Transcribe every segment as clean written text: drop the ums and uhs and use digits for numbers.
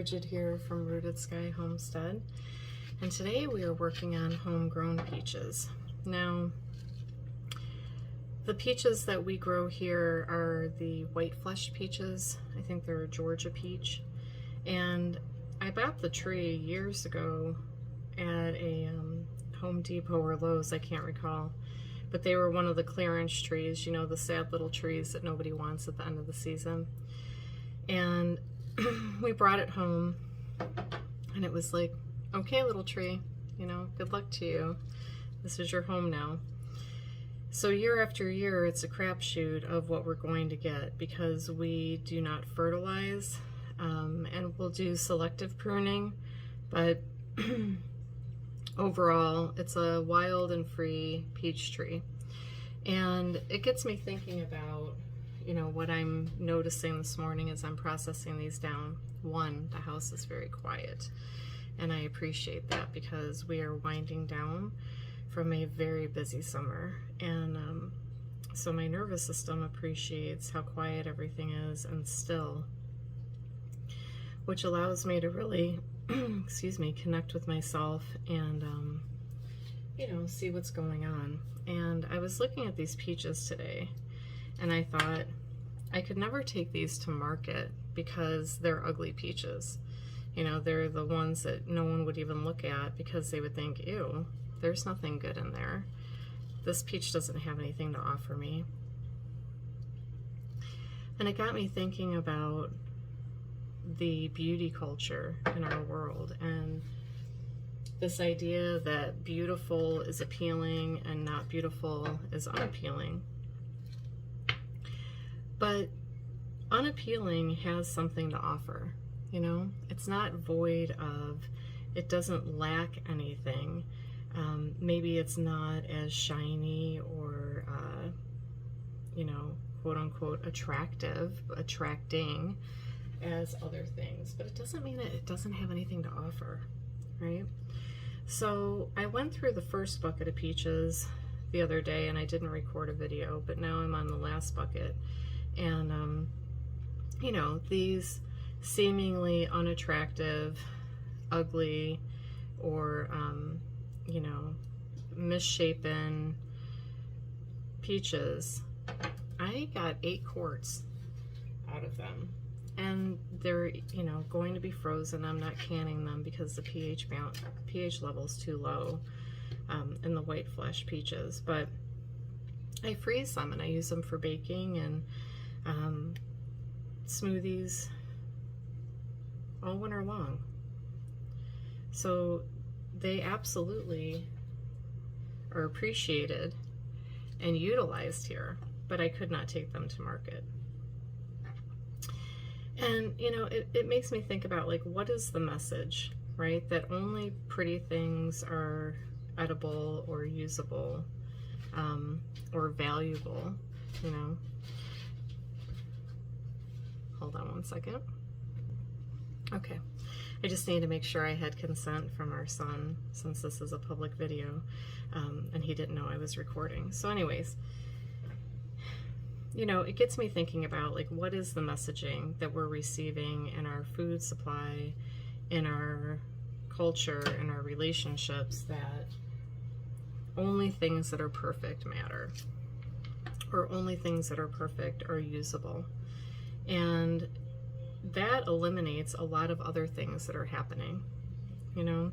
Bridget here from RootedSky Homestead, and today we are working on homegrown peaches. Now, the peaches that we grow here are the white fleshed peaches. I think they're a Georgia peach, and I bought the tree years ago at a Home Depot or Lowe's, I can't recall, but they were one of the clearance trees, you know, the sad little trees that nobody wants at the end of the season. And we brought it home, and it was like, okay, little tree, you know, good luck to you. This is your home now. So year after year, it's a crapshoot of what we're going to get because we do not fertilize, and we'll do selective pruning, but overall, it's a wild and free peach tree. And it gets me thinking about, you know, what I'm noticing this morning as I'm processing these down. One, the house is very quiet, and I appreciate that because we are winding down from a very busy summer, and so my nervous system appreciates how quiet everything is and still, which allows me to really excuse me, connect with myself and you know, see what's going on. And I was looking at these peaches today, and I thought I could never take these to market because they're ugly peaches. You know, they're the ones that no one would even look at because they would think, ew, there's nothing good in there. This peach doesn't have anything to offer me. And it got me thinking about the beauty culture in our world and this idea that beautiful is appealing and not beautiful is unappealing. But unappealing has something to offer, you know? It's not void of, it doesn't lack anything. Maybe it's not as shiny or, you know, quote unquote attracting as other things, but it doesn't mean that it doesn't have anything to offer, right? So I went through the first bucket of peaches the other day, and I didn't record a video, but now I'm on the last bucket. And, you know, these seemingly unattractive, ugly, or, you know, misshapen peaches, I got 8 quarts out of them. And they're, you know, going to be frozen. I'm not canning them because the pH level is too low in the white flesh peaches. But I freeze them and I use them for baking and smoothies all winter long. So they absolutely are appreciated and utilized here, but I could not take them to market. And, you know, it makes me think about, like, what is the message, right? That only pretty things are edible or usable or valuable, you know? Hold on one second. Okay. I just need to make sure I had consent from our son since this is a public video, and he didn't know I was recording. So anyways, you know, it gets me thinking about, like, what is the messaging that we're receiving in our food supply, in our culture, in our relationships, that only things that are perfect matter, or only things that are perfect are usable. And that eliminates a lot of other things that are happening, you know?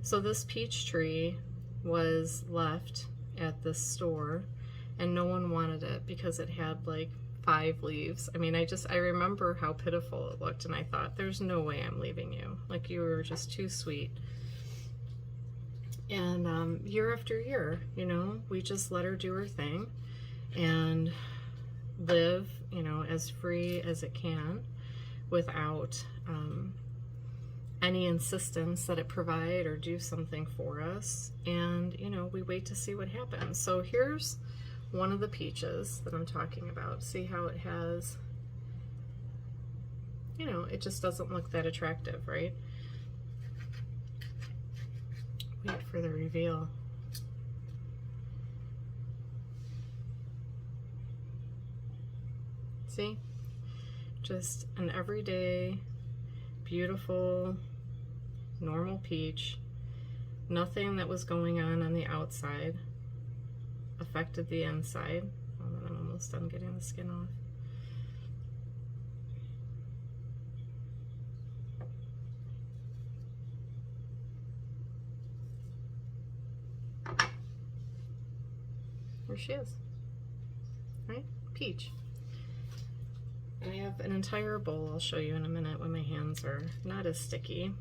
So this peach tree was left at this store, and no one wanted it because it had like 5 leaves. I mean, I remember how pitiful it looked, and I thought, there's no way I'm leaving you. Like, you were just too sweet. And year after year, you know, we just let her do her thing and live, you know, as free as it can without any insistence that it provide or do something for us. And, you know, we wait to see what happens. So here's one of the peaches that I'm talking about. See how it has, you know, it just doesn't look that attractive, right? Wait for the reveal. See? Just an everyday, beautiful, normal peach. Nothing that was going on the outside affected the inside. Hold on, I'm almost done getting the skin off. There she is, right? Peach. And I have an entire bowl, I'll show you in a minute when my hands are not as sticky.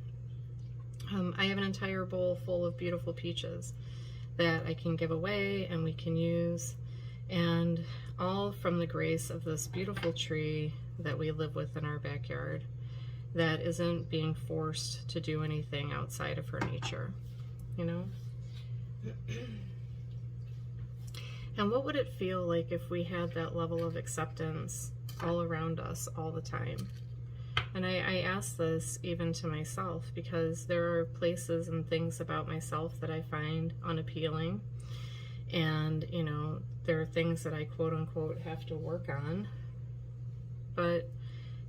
I have an entire bowl full of beautiful peaches that I can give away and we can use, and all from the grace of this beautiful tree that we live with in our backyard that isn't being forced to do anything outside of her nature, you know? And what would it feel like if we had that level of acceptance all around us all the time? And I ask this even to myself, because there are places and things about myself that I find unappealing. And, you know, there are things that I quote unquote have to work on. But,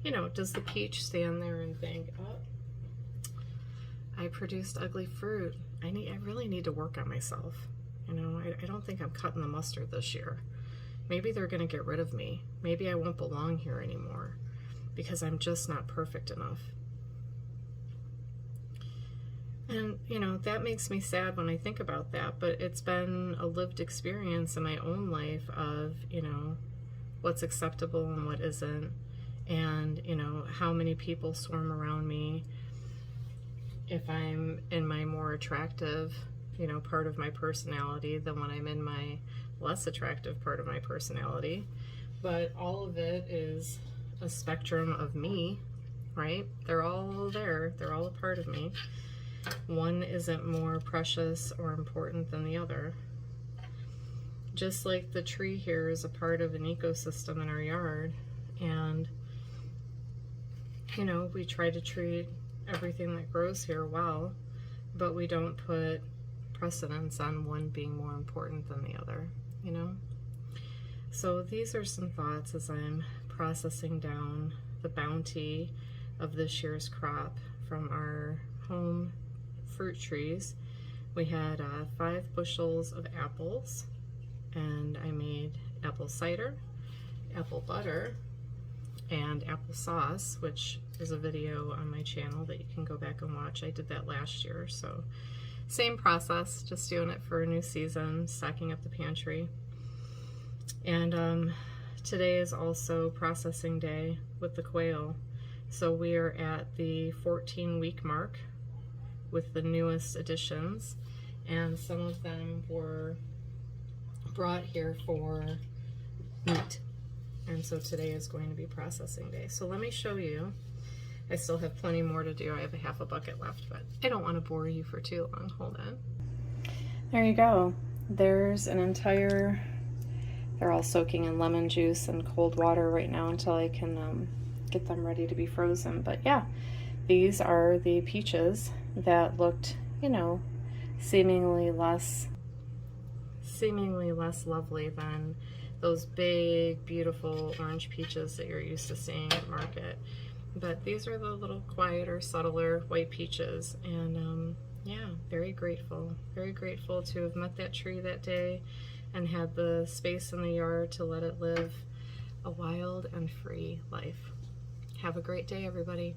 you know, does the peach stand there and think, oh, I produced ugly fruit. I really need to work on myself. You know, I don't think I'm cutting the mustard this year. Maybe they're going to get rid of me. Maybe I won't belong here anymore because I'm just not perfect enough. And, you know, that makes me sad when I think about that, but it's been a lived experience in my own life of, you know, what's acceptable and what isn't, and, you know, how many people swarm around me if I'm in my more attractive, you know, part of my personality than when I'm in my less attractive part of my personality. But all of it is a spectrum of me, right? They're all there. They're all a part of me. One isn't more precious or important than the other. Just like the tree here is a part of an ecosystem in our yard, and, you know, we try to treat everything that grows here well, but we don't put precedence on one being more important than the other, you know? So these are some thoughts as I'm processing down the bounty of this year's crop from our home fruit trees. We had 5 bushels of apples, and I made apple cider, apple butter, and apple sauce, which is a video on my channel that you can go back and watch. I did that last year, so same process, just doing it for a new season, stocking up the pantry. And today is also processing day with the quail. So we are at the 14-week mark with the newest additions, and some of them were brought here for meat. And so today is going to be processing day. So let me show you. I still have plenty more to do. I have a half a bucket left, but I don't want to bore you for too long. Hold on. There you go. There's an entire, they're all soaking in lemon juice and cold water right now until I can get them ready to be frozen. But yeah, these are the peaches that looked, you know, seemingly less lovely than those big, beautiful orange peaches that you're used to seeing at market. But these are the little quieter, subtler white peaches, and yeah, very grateful to have met that tree that day and had the space in the yard to let it live a wild and free life. Have a great day, everybody.